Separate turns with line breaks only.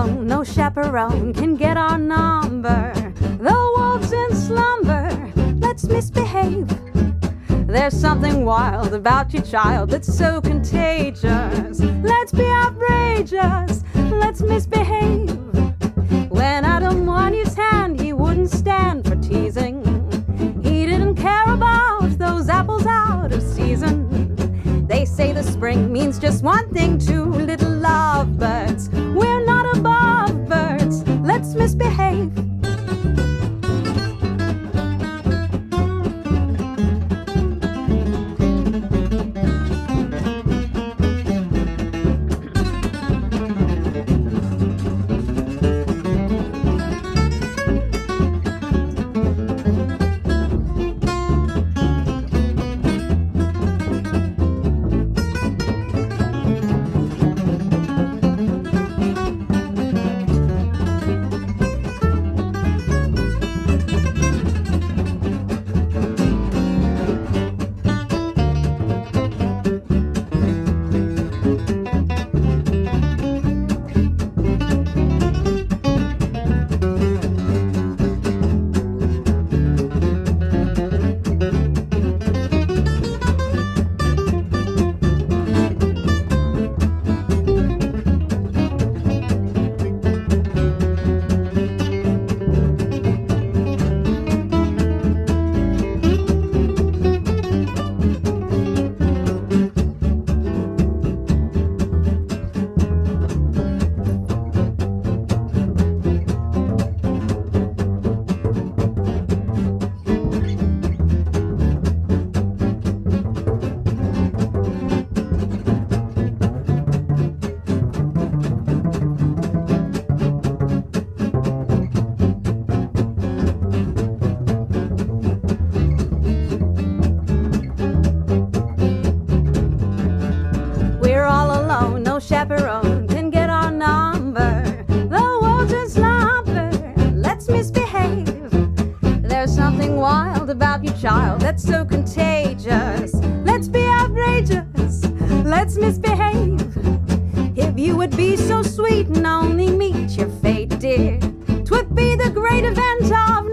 alone, no chaperone can get our number. The wolves in slumber, let's misbehave. There's something wild about you, child, that's so contagious. Let's be outrageous, let's misbehave. When Adam won his hand, he wouldn't stand for teasing. He didn't care about those apples out of season. They say the spring means just one thing to little lovebirds. We're not above birds, let's misbehave. No chaperone can get our number. The wolves in slumber, let's misbehave. There's something wild about you, child, that's so contagious. Let's be outrageous, let's misbehave. If you would be so sweet and only meet your fate, dear, 'twould be the great event of